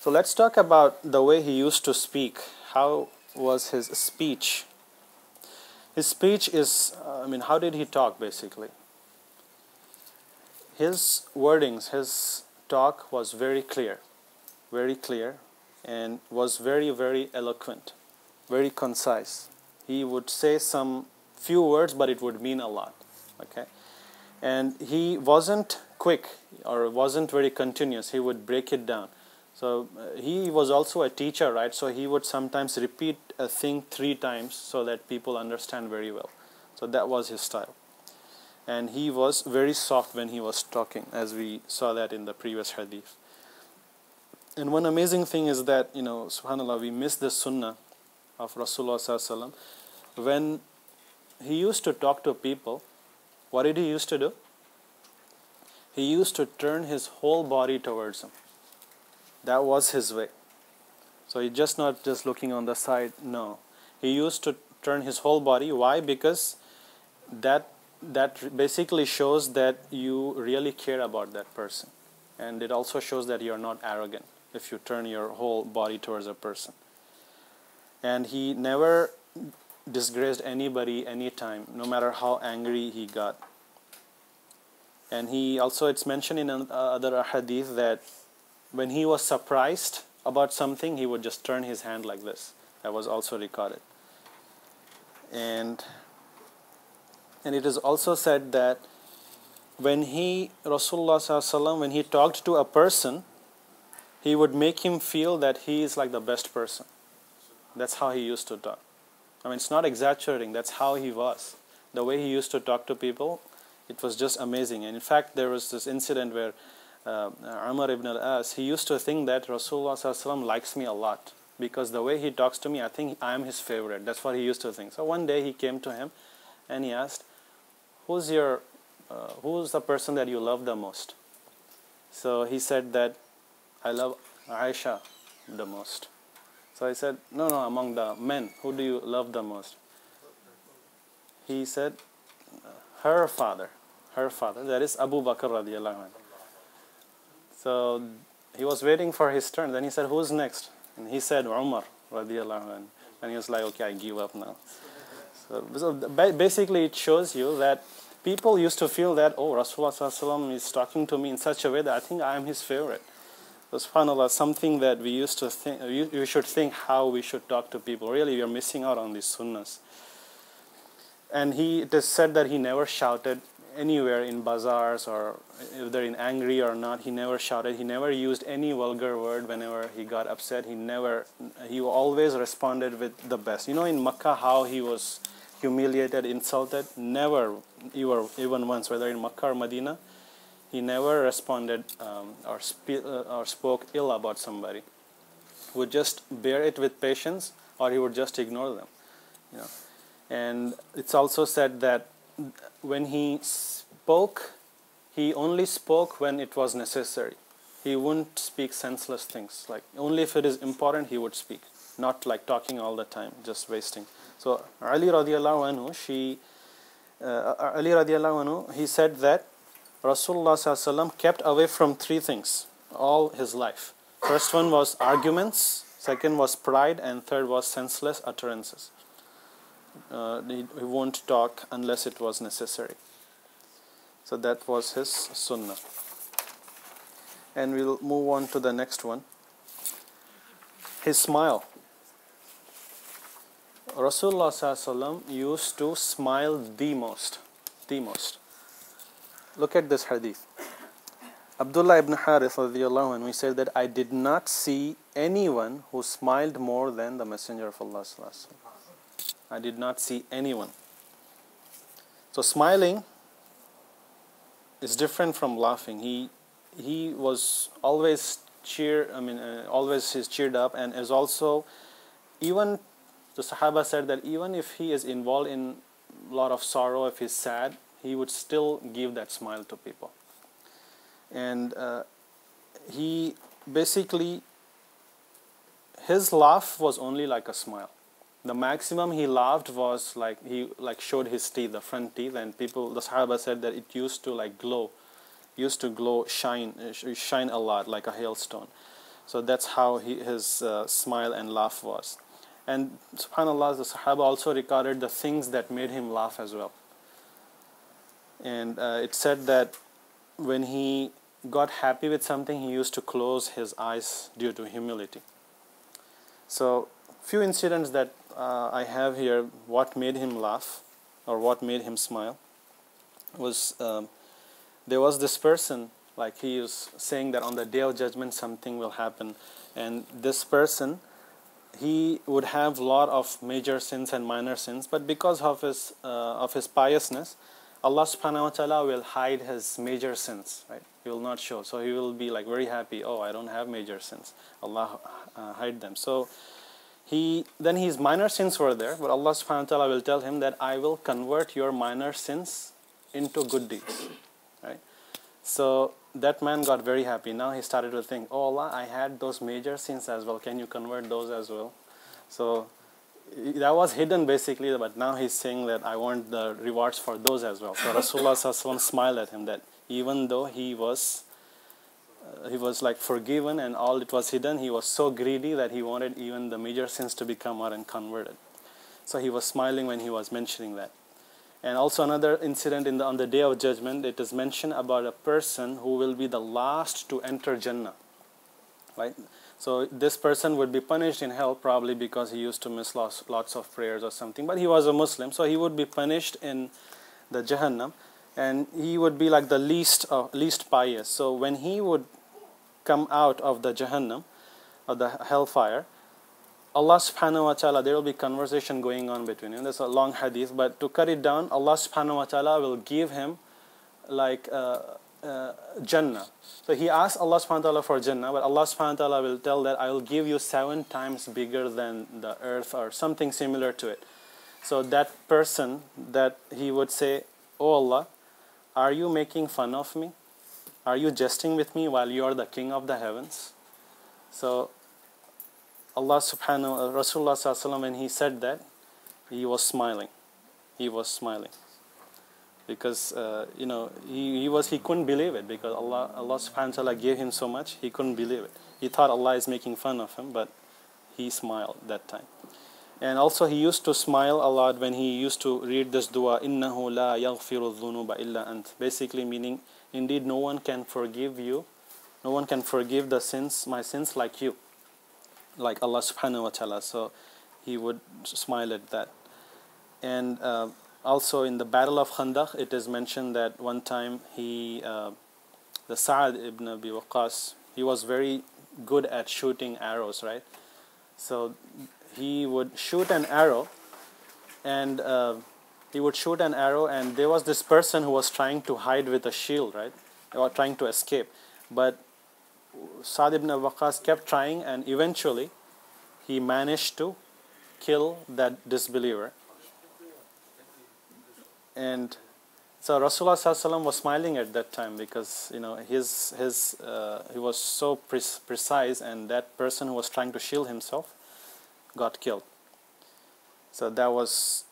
So let's talk about the way he used to speak. How was his speech? His speech is, how did he talk basically? His wordings, his talk was very clear, and was very, very eloquent, very concise. He would say some few words, but it would mean a lot. Okay, and he wasn't quick or wasn't very continuous. He would break it down. So he was also a teacher, right? So he would sometimes repeat a thing 3 times so that people understand very well. So that was his style. And he was very soft when he was talking, as we saw that in the previous hadith. And one amazing thing is that, subhanAllah, we miss the sunnah of Rasulullah sallallahu alaihi wasallam. When he used to talk to people, what did he used to do? He used to turn his whole body towards them. That was his way. So he just not just looking on the side, no. He used to turn his whole body. Why? Because that basically shows that you really care about that person. And it also shows that you are not arrogant if you turn your whole body towards a person. And he never disgraced anybody anytime, no matter how angry he got. And he also, it's mentioned in other hadith that when he was surprised about something, he would just turn his hand like this. That was also recorded. And it is also said that when Rasulullah sallallahu alaihi wasallam, when he talked to a person, he would make him feel that he is like the best person. That's how he used to talk. It's not exaggerating. That's how he was. The way he used to talk to people, it was just amazing. And in fact, there was this incident where Umar ibn al-As, he used to think that Rasulullah sallallahu alaihi wasallam likes me a lot because the way he talks to me, I think I am his favorite. That's what he used to think. So one day he came to him and he asked, who's the person that you love the most? So he said that I love Aisha the most. So I said, no, among the men, who do you love the most? He said, her father, that is Abu Bakr radiallahu anhu. So he was waiting for his turn. Then he said, who's next? And he said, Umar radiallahu anhu. And he was like, okay, I give up now. So basically it shows you that people used to feel that, oh, Rasulullah sallallahu alaihi wasallam is talking to me in such a way that I think I am his favorite. So subhanAllah, something that we used to think, you should think how we should talk to people. Really, we are missing out on these sunnahs. And it is said that he never shouted anywhere in bazaars, or if they're in angry or not, he never shouted. He never used any vulgar word whenever he got upset. He always responded with the best. In Makkah, how he was humiliated, insulted, never, even once, whether in Makkah or Medina, he never responded or spoke ill about somebody. He would just bear it with patience, or he would just ignore them. And it's also said that when he spoke, he only spoke when it was necessary. He wouldn't speak senseless things. Like only if it is important, he would speak. Not like talking all the time, just wasting. So Ali radiallahu anhu, he said that Rasulullah sallallahu alaihi wasallam kept away from 3 things all his life. First one was arguments, second was pride, and third was senseless utterances. He won't talk unless it was necessary. So that was his sunnah. And we'll move on to the next one. His smile. Rasulullah sallallahu alaihi wasallam used to smile the most. Look at this hadith. Abdullah ibn Harith radiallahu anhu, he said that I did not see anyone who smiled more than the Messenger of Allah sallallahu alaihi wasallam. I did not see anyone. So smiling is different from laughing. He was always always cheered up, and is also, even the Sahaba said that even if he is involved in a lot of sorrow, if he's sad, he would still give that smile to people. And he basically, his laugh was only like a smile. The maximum he laughed was like he showed his teeth, the front teeth, and the Sahaba said that it used to glow, shine a lot like a hailstone. So that's how his smile and laugh was. And subhanAllah, the Sahaba also recorded the things that made him laugh as well. And it said that when he got happy with something, he used to close his eyes due to humility. So few incidents that I have here, what made him laugh or what made him smile was, there was this person, like he was saying that on the day of judgment something will happen, and this person, he would have a lot of major sins and minor sins, but because of his piousness, Allah subhanahu wa ta'ala will hide his major sins, right? He will not show. So he will be like very happy, oh, I don't have major sins. Allah hide them. So then his minor sins were there, but Allah subhanahu wa ta'ala will tell him that I will convert your minor sins into good deeds, right? So that man got very happy. Now he started to think, oh Allah, I had those major sins as well. Can you convert those as well? So that was hidden basically, but now he's saying that I want the rewards for those as well. So Rasulullah sallallahu alaihi wasallam smiled at him that even though he was like forgiven and all it was hidden, he was so greedy that he wanted even the major sins to become out and converted. So he was smiling when he was mentioning that. And also another incident on the day of judgment, it is mentioned about a person who will be the last to enter Jannah, right? So this person would be punished in hell probably because he used to miss lots of prayers or something, but he was a Muslim, so he would be punished in the Jahannam, and he would be like the least pious. So when he would come out of the Jahannam, or the hellfire, Allah subhanahu wa ta'ala, there will be conversation going on between him. There's a long hadith, but to cut it down, Allah subhanahu wa ta'ala will give him like Jannah. So he asked Allah subhanahu wa ta'ala for Jannah, but Allah subhanahu wa ta'ala will tell that I will give you 7 times bigger than the earth or something similar to it. So that person, that he would say, oh Allah, are you making fun of me? Are you jesting with me while you are the king of the heavens? So Allah subhanahu wa Rasulullah sallallahu alaihi wasallam, when he said that, he was smiling. He was smiling. Because he couldn't believe it, because Allah subhanahu wa ta'ala gave him so much, he couldn't believe it. He thought Allah is making fun of him, but he smiled that time. And also he used to smile a lot when he used to read this dua, innahu la yaghfiru dhunuba illa ant. Basically meaning, indeed no one can forgive you, no one can forgive the sins, my sins like you, like Allah subhanahu wa ta'ala. So he would smile at that. And also in the battle of Khandaq, it is mentioned that one time the Sa'ad ibn Abi Waqqas, he was very good at shooting arrows, right? So he would shoot an arrow, and there was this person who was trying to hide with a shield, right? Or trying to escape. But Sa'ad ibn Abi Waqqas kept trying, and eventually he managed to kill that disbeliever. And so Rasulullah sallallahu alaihi wasallam was smiling at that time, because he was so precise, and that person who was trying to shield himself got killed. So that was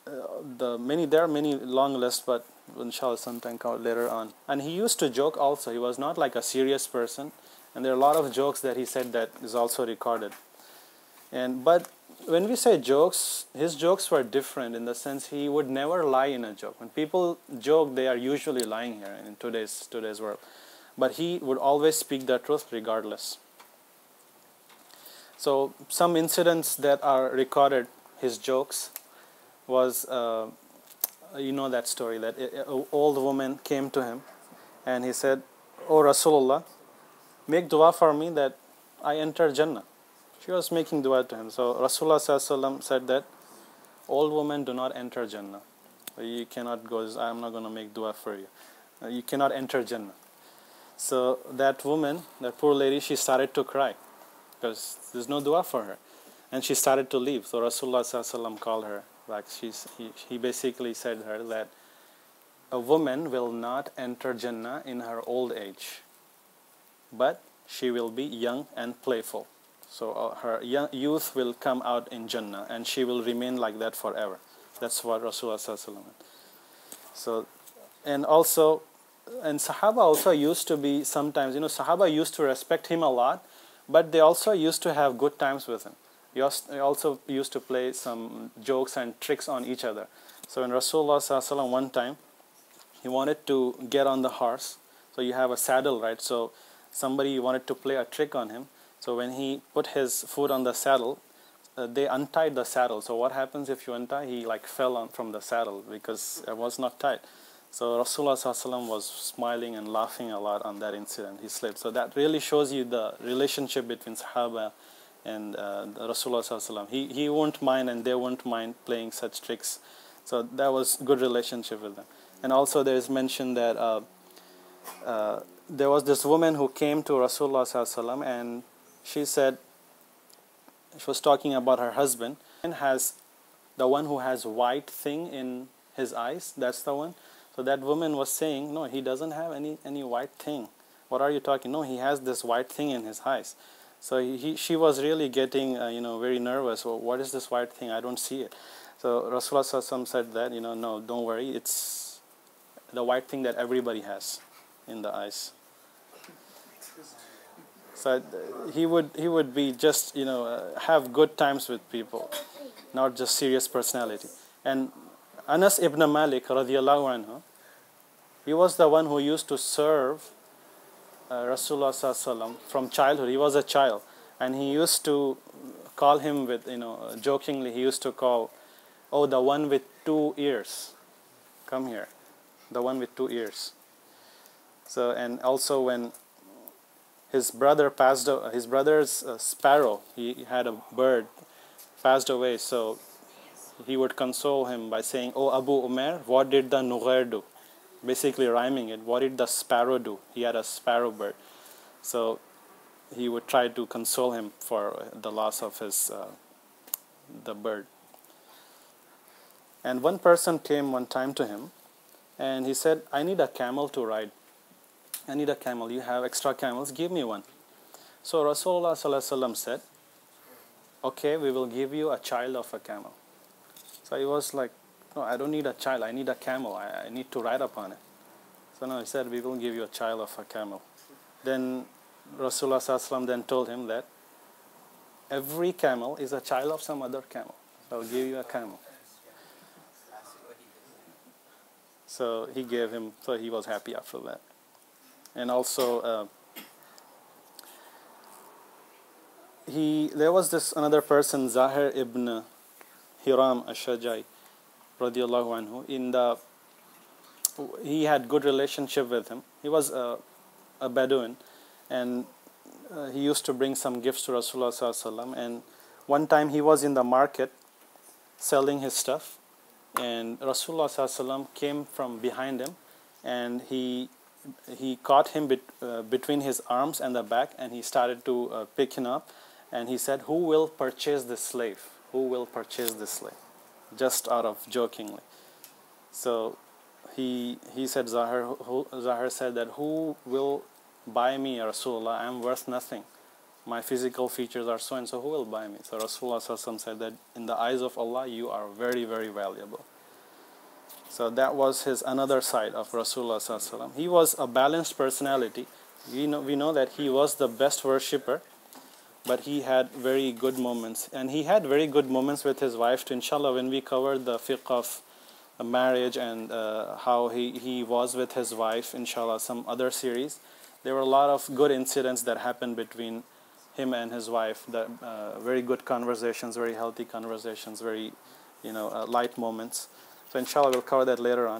there are many long lists, but inshallah sometime later on. And he used to joke also. He was not like a serious person, and there are a lot of jokes that he said that is also recorded. But when we say jokes, his jokes were different in the sense he would never lie in a joke. When people joke, they are usually lying here in today's world. But he would always speak the truth regardless. So some incidents that are recorded, his jokes, was, that story, that an old woman came to him and he said, oh Rasulullah, make dua for me that I enter Jannah. She was making dua to him. So Rasulullah sallallahu alaihi wasallam said that old women do not enter Jannah. You cannot go, I'm not going to make dua for you. You cannot enter Jannah. So that woman, that poor lady, she started to cry, because there's no dua for her. And she started to leave. So Rasulullah sallallahu alaihi wasallam called her back. He basically said to her that a woman will not enter Jannah in her old age, but she will be young and playful. So her youth will come out in Jannah, and she will remain like that forever. That's what Rasulullah sallallahu alaihi wasallam. So, and Sahaba also used to be sometimes, Sahaba used to respect him a lot, but they also used to have good times with him. They also used to play some jokes and tricks on each other. So when Rasulullah sallallahu alaihi wasallam one time, he wanted to get on the horse. So you have a saddle, right? So somebody wanted to play a trick on him. So when he put his foot on the saddle, they untied the saddle. So what happens if you untie? He like fell on from the saddle because it was not tied. So Rasulullah sallallahu alaihi wasallam was smiling and laughing a lot on that incident. He slipped. So that really shows you the relationship between Sahaba and Rasulullah sallallahu alaihi wasallam. He won't mind and they won't mind playing such tricks. So that was good relationship with them. And also there is mention that there was this woman who came to Rasulullah sallallahu alaihi wasallam, and she said, she was talking about her husband, and has the one who has white thing in his eyes, that's the one. So that woman was saying, no, he doesn't have any white thing. What are you talking? No, he has this white thing in his eyes. So she was really getting very nervous. Well, what is this white thing? I don't see it. So Rasulullah sallallahu alaihi wasallam said that, no, don't worry, it's the white thing that everybody has in the eyes. So he would be just have good times with people, not just serious personality. And Anas ibn Malik radiyallahu anhu, he was the one who used to serve Rasulullah sallallahu alaihi wasallam from childhood. He was a child, and he used to call him with jokingly. He used to call, oh, the one with 2 ears, come here, the one with 2 ears. So, and also when his brother passed away, his brother's sparrow, he had a bird, passed away. So he would console him by saying, "Oh Abu Umair, what did the Nughair do?" Basically rhyming it. What did the sparrow do? He had a sparrow bird. So he would try to console him for the loss of his the bird. And one person came one time to him, and he said, "I need a camel to ride. I need a camel. You have extra camels? Give me one." So Rasulullah sallallahu alaihi wasallam said, "Okay, we will give you a child of a camel." So he was like, "No, I don't need a child. I need a camel. I need to ride upon it." So no, he said, "We will give you a child of a camel." Then Rasulullah sallallahu alaihi wasallam then told him that every camel is a child of some other camel. So I'll give you a camel. So he gave him. So he was happy after that. And also, there was this another person, Zahir ibn Hiram Ash-Shajai, radiyallahu anhu. He had good relationship with him. He was a Bedouin, and he used to bring some gifts to Rasulullah sallallahu alaihi wasallam. And one time he was in the market selling his stuff, and Rasulullah sallallahu alaihi wasallam came from behind him, and he caught him between his arms and the back, and he started to pick him up, and he said, "Who will purchase this slave? Who will purchase this slave?" Just out of jokingly. So he said, Zahir said that, "Who will buy me, Rasulullah? I am worth nothing. My physical features are so and so. Who will buy me?" So Rasulullah sallallahu alaihi wasallam said that in the eyes of Allah you are very, very valuable. So that was his another side of Rasulullah sallallahu alaihi wasallam. He was a balanced personality. We know that he was the best worshipper, but he had very good moments, and he had very good moments with his wife too. Inshallah, when we covered the fiqh of marriage and how he was with his wife, inshallah, some other series, there were a lot of good incidents that happened between him and his wife. Very good conversations, very healthy conversations, very light moments. So inshallah we'll cover that later on.